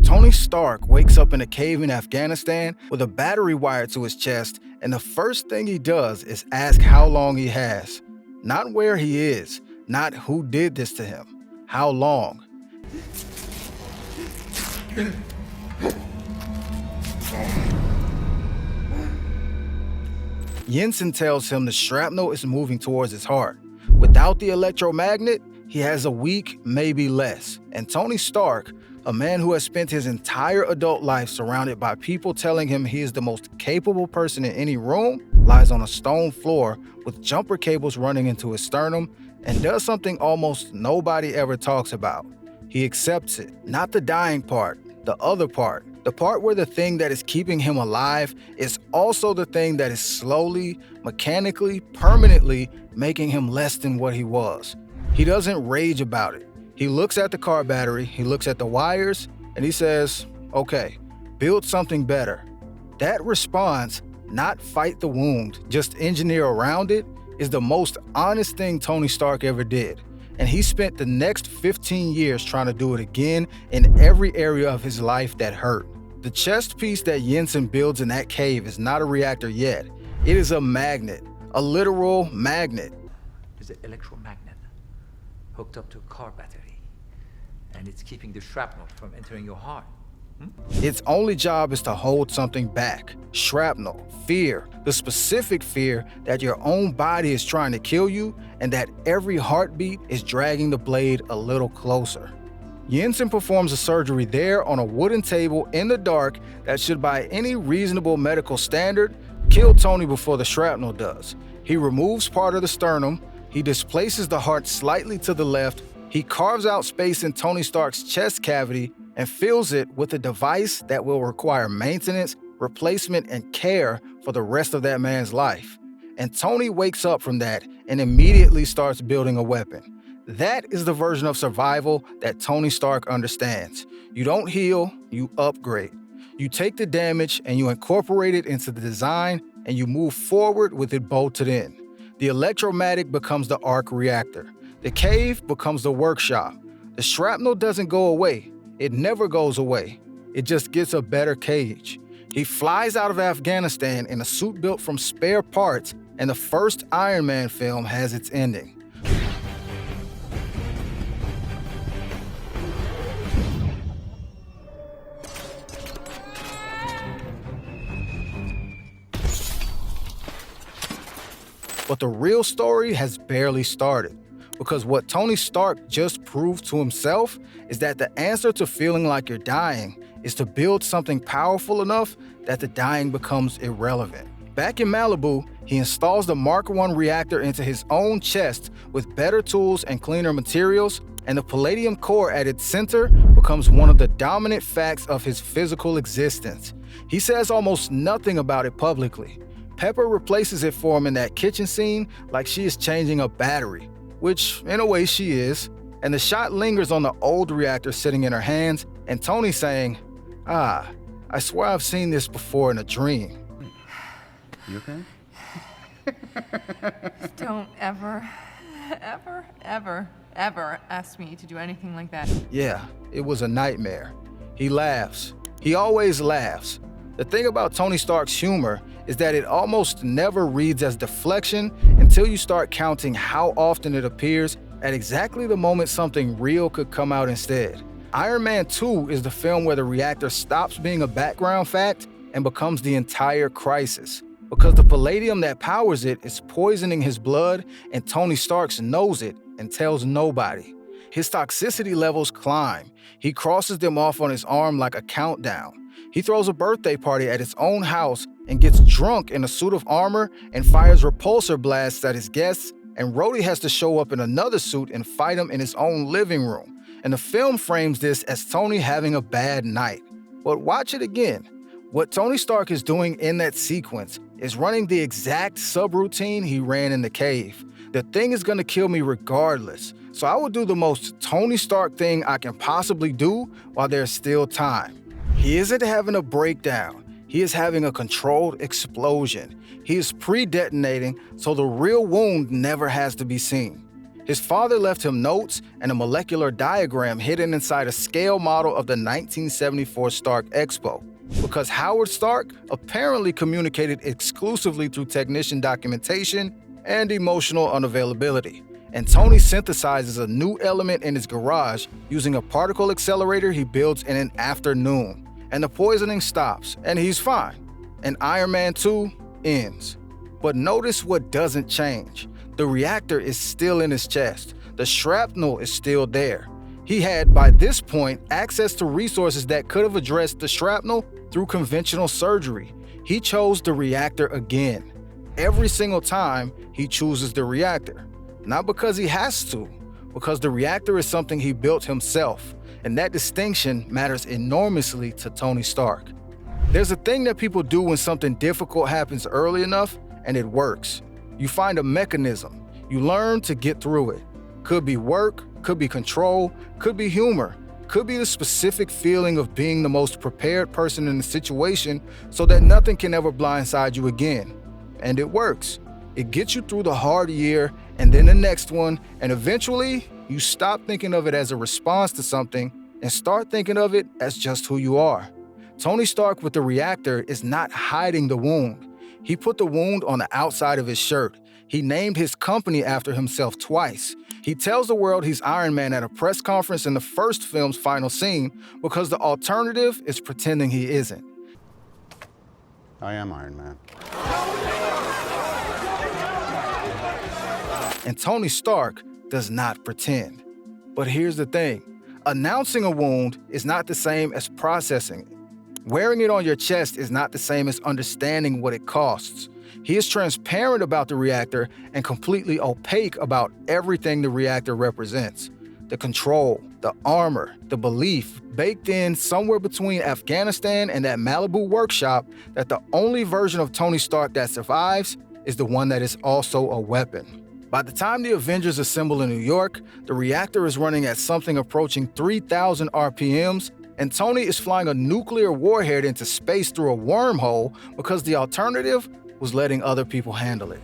Tony Stark wakes up in a cave in Afghanistan with a battery wired to his chest, and the first thing he does is ask how long he has. Not where he is, not who did this to him. How long? Jensen tells him the shrapnel is moving towards his heart. Without the electromagnet, he has a week, maybe less. And Tony Stark, a man who has spent his entire adult life surrounded by people telling him he is the most capable person in any room, lies on a stone floor with jumper cables running into his sternum and does something almost nobody ever talks about. He accepts it. Not the dying part, the other part. The part where the thing that is keeping him alive is also the thing that is slowly, mechanically, permanently making him less than what he was. He doesn't rage about it. He looks at the car battery, he looks at the wires, and he says, okay, build something better. That response, not fight the wound, just engineer around it, is the most honest thing Tony Stark ever did. And he spent the next 15 years trying to do it again in every area of his life that hurt. The chest piece that Jensen builds in that cave is not a reactor yet. It is a magnet, a literal magnet. It's an electromagnet hooked up to a car battery, and it's keeping the shrapnel from entering your heart. Its only job is to hold something back. Shrapnel, fear, the specific fear that your own body is trying to kill you and that every heartbeat is dragging the blade a little closer. Jensen performs a surgery there on a wooden table in the dark that should, by any reasonable medical standard, kill Tony before the shrapnel does. He removes part of the sternum, he displaces the heart slightly to the left, he carves out space in Tony Stark's chest cavity and fills it with a device that will require maintenance, replacement, and care for the rest of that man's life. And Tony wakes up from that and immediately starts building a weapon. That is the version of survival that Tony Stark understands. You don't heal, you upgrade. You take the damage and you incorporate it into the design and you move forward with it bolted in. The electromagnet becomes the arc reactor. The cave becomes the workshop. The shrapnel doesn't go away. It never goes away. It just gets a better cage. He flies out of Afghanistan in a suit built from spare parts, and the first Iron Man film has its ending. But the real story has barely started, because what Tony Stark just proved to himself is that the answer to feeling like you're dying is to build something powerful enough that the dying becomes irrelevant. Back in Malibu, he installs the Mark I reactor into his own chest with better tools and cleaner materials, and the palladium core at its center becomes one of the dominant facts of his physical existence. He says almost nothing about it publicly. Pepper replaces it for him in that kitchen scene like she is changing a battery, which in a way she is, and the shot lingers on the old reactor sitting in her hands, and Tony saying, I swear I've seen this before in a dream. You okay? Don't ever ask me to do anything like that. Yeah, it was a nightmare. He laughs. He always laughs. The thing about Tony Stark's humor is that it almost never reads as deflection until you start counting how often it appears at exactly the moment something real could come out instead. Iron Man 2 is the film where the reactor stops being a background fact and becomes the entire crisis, because the palladium that powers it is poisoning his blood, and Tony Stark knows it and tells nobody. His toxicity levels climb. He crosses them off on his arm like a countdown. He throws a birthday party at his own house and gets drunk in a suit of armor and fires repulsor blasts at his guests, and Rhodey has to show up in another suit and fight him in his own living room. And the film frames this as Tony having a bad night. But watch it again. What Tony Stark is doing in that sequence is running the exact subroutine he ran in the cave. The thing is gonna kill me regardless, so I will do the most Tony Stark thing I can possibly do while there's still time. He isn't having a breakdown. He is having a controlled explosion. He is pre-detonating, so the real wound never has to be seen. His father left him notes and a molecular diagram hidden inside a scale model of the 1974 Stark Expo, because Howard Stark apparently communicated exclusively through technician documentation and emotional unavailability. And Tony synthesizes a new element in his garage using a particle accelerator he builds in an afternoon. And the poisoning stops, and he's fine. And Iron Man 2 ends. But notice what doesn't change. The reactor is still in his chest. The shrapnel is still there. He had, by this point, access to resources that could have addressed the shrapnel through conventional surgery. He chose the reactor again. Every single time, he chooses the reactor. Not because he has to, because the reactor is something he built himself, and that distinction matters enormously to Tony Stark. There's a thing that people do when something difficult happens early enough, and it works. You find a mechanism. You learn to get through it. Could be work, could be control, could be humor, could be the specific feeling of being the most prepared person in the situation so that nothing can ever blindside you again. And it works. It gets you through the hard year and then the next one, and eventually you stop thinking of it as a response to something and start thinking of it as just who you are. Tony Stark with the reactor is not hiding the wound. He put the wound on the outside of his shirt. He named his company after himself twice. He tells the world he's Iron Man at a press conference in the first film's final scene because the alternative is pretending he isn't. I am Iron Man. And Tony Stark does not pretend. But here's the thing. Announcing a wound is not the same as processing it. Wearing it on your chest is not the same as understanding what it costs. He is transparent about the reactor and completely opaque about everything the reactor represents. The control, the armor, the belief baked in somewhere between Afghanistan and that Malibu workshop that the only version of Tony Stark that survives is the one that is also a weapon. By the time the Avengers assemble in New York, the reactor is running at something approaching 3,000 RPMs, and Tony is flying a nuclear warhead into space through a wormhole because the alternative was letting other people handle it.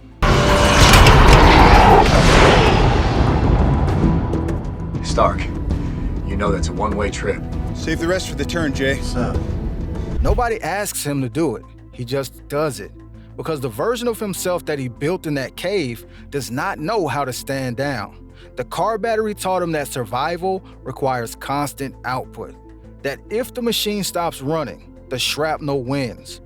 Stark, you know that's a one-way trip. Save the rest for the turn, Jay. Nobody asks him to do it. He just does it. Because the version of himself that he built in that cave does not know how to stand down. The car battery taught him that survival requires constant output. That if the machine stops running, the shrapnel wins.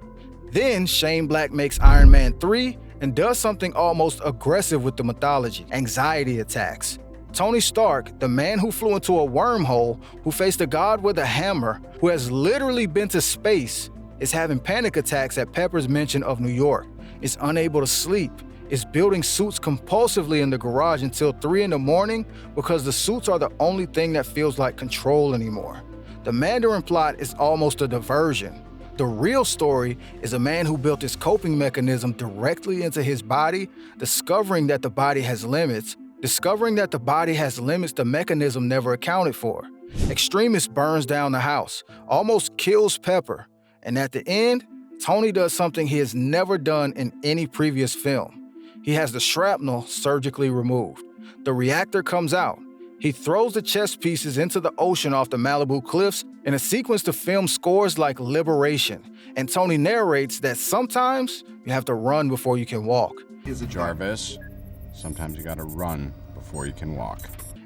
Then Shane Black makes Iron Man 3 and does something almost aggressive with the mythology, anxiety attacks. Tony Stark, the man who flew into a wormhole, who faced a god with a hammer, who has literally been to space, is having panic attacks at Pepper's mention of New York, is unable to sleep, is building suits compulsively in the garage until 3 in the morning because the suits are the only thing that feels like control anymore. The Mandarin plot is almost a diversion. The real story is a man who built his coping mechanism directly into his body, discovering that the body has limits. Discovering that the body has limits the mechanism never accounted for. Extremist burns down the house, almost kills Pepper. And at the end, Tony does something he has never done in any previous film. He has the shrapnel surgically removed. The reactor comes out. He throws the chess pieces into the ocean off the Malibu cliffs in a sequence the film scores like liberation. And Tony narrates that sometimes you have to run before you can walk. Jarvis, sometimes you gotta run before you can walk.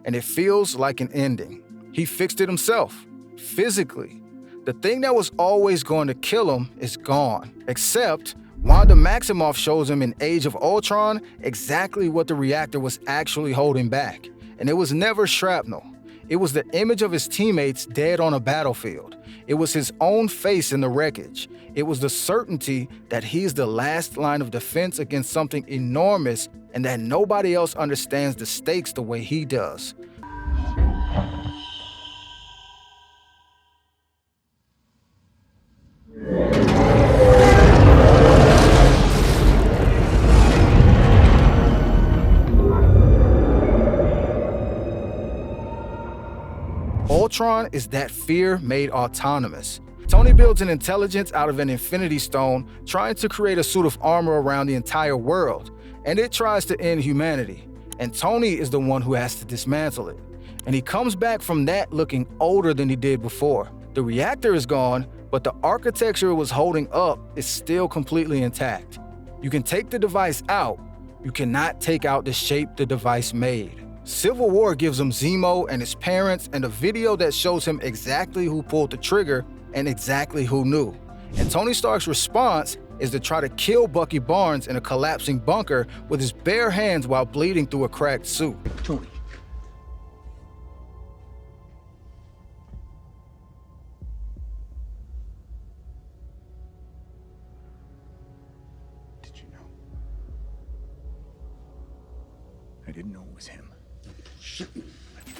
And it feels like an ending. He fixed it himself, physically. The thing that was always going to kill him is gone, except Wanda Maximoff shows him in Age of Ultron exactly what the reactor was actually holding back. And it was never shrapnel. It was the image of his teammates dead on a battlefield. It was his own face in the wreckage. It was the certainty that he's the last line of defense against something enormous and that nobody else understands the stakes the way he does. Ultron is that fear made autonomous. Tony builds an intelligence out of an Infinity Stone, trying to create a suit of armor around the entire world, and it tries to end humanity. and Tony is the one who has to dismantle it. And he comes back from that looking older than he did before. The reactor is gone, but the architecture it was holding up is still completely intact. You can take the device out, you cannot take out the shape the device made. Civil War gives him Zemo and his parents and a video that shows him exactly who pulled the trigger and exactly who knew. And Tony Stark's response is to try to kill Bucky Barnes in a collapsing bunker with his bare hands while bleeding through a cracked suit. Tony. Did you know? I didn't know it was him.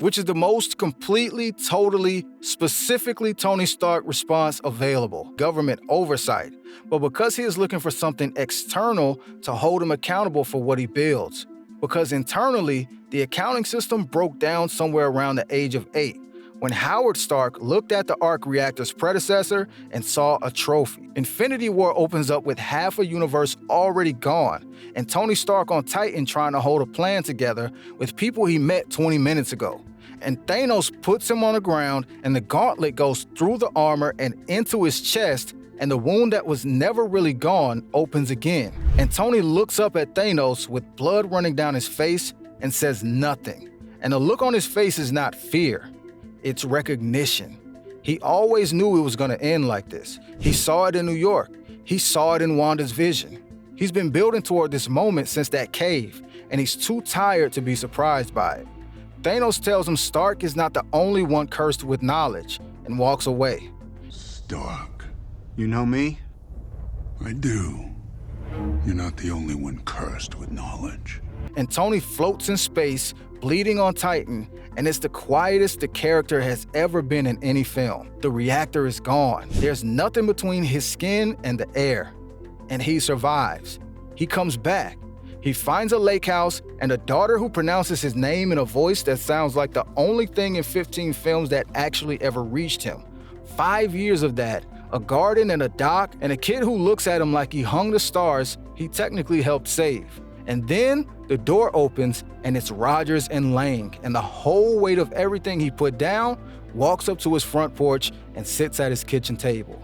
Which is the most completely, totally, specifically Tony Stark response available, government oversight. But because he is looking for something external to hold him accountable for what he builds. Because internally, the accounting system broke down somewhere around the age of 8, when Howard Stark looked at the arc reactor's predecessor and saw a trophy. Infinity War opens up with half a universe already gone, and Tony Stark on Titan trying to hold a plan together with people he met 20 minutes ago. And Thanos puts him on the ground, and the gauntlet goes through the armor and into his chest, and the wound that was never really gone opens again. And Tony looks up at Thanos with blood running down his face and says nothing. And the look on his face is not fear, it's recognition. He always knew it was gonna end like this. He saw it in New York. He saw it in Wanda's vision. He's been building toward this moment since that cave, and he's too tired to be surprised by it. Thanos tells him Stark is not the only one cursed with knowledge, and walks away. Stark, You know me? I do. You're not the only one cursed with knowledge. And Tony floats in space, bleeding on Titan, and it's the quietest the character has ever been in any film. The reactor is gone. There's nothing between his skin and the air. And he survives. He comes back. He finds a lake house and a daughter who pronounces his name in a voice that sounds like the only thing in 15 films that actually ever reached him. 5 years of that, a garden and a dock, and a kid who looks at him like he hung the stars he technically helped save. And then the door opens and it's Rogers and Lang, and the whole weight of everything he put down walks up to his front porch and sits at his kitchen table.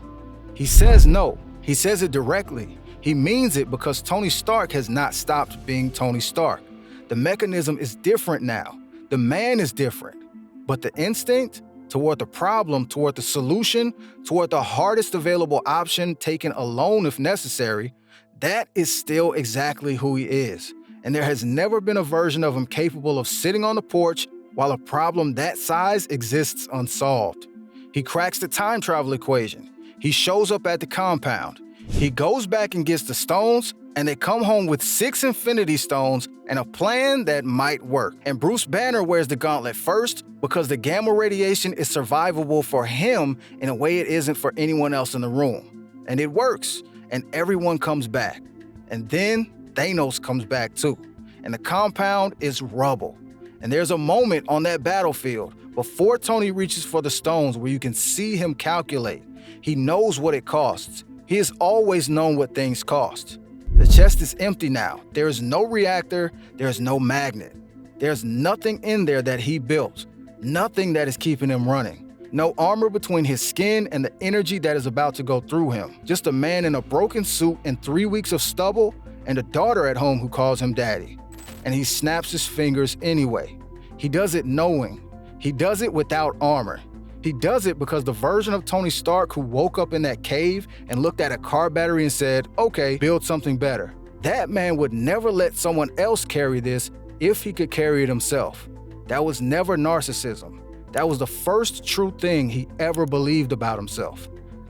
He says no. He says it directly. He means it because Tony Stark has not stopped being Tony Stark. The mechanism is different now. The man is different. But the instinct toward the problem, toward the solution, toward the hardest available option taken alone if necessary, that is still exactly who he is. And there has never been a version of him capable of sitting on the porch while a problem that size exists unsolved. He cracks the time travel equation. He shows up at the compound. He goes back and gets the stones, and they come home with 6 Infinity Stones and a plan that might work. And Bruce Banner wears the gauntlet first because the gamma radiation is survivable for him in a way it isn't for anyone else in the room. And it works, and everyone comes back. And then Thanos comes back too, and the compound is rubble. And there's a moment on that battlefield before Tony reaches for the stones where you can see him calculate. He knows what it costs. He has always known what things cost. The chest is empty now. There is no reactor, there's no magnet. There's nothing in there that he built, nothing that is keeping him running. No armor between his skin and the energy that is about to go through him. Just a man in a broken suit and 3 weeks of stubble and a daughter at home who calls him daddy. And he snaps his fingers anyway. He does it knowing. He does it without armor. He does it because the version of Tony Stark who woke up in that cave and looked at a car battery and said, okay, build something better. That man would never let someone else carry this if he could carry it himself. That was never narcissism. That was the first true thing he ever believed about himself.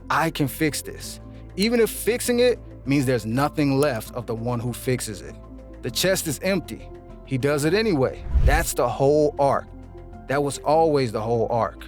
I can fix this. Even if fixing it means there's nothing left of the one who fixes it. The chest is empty. He does it anyway. That's the whole arc. That was always the whole arc.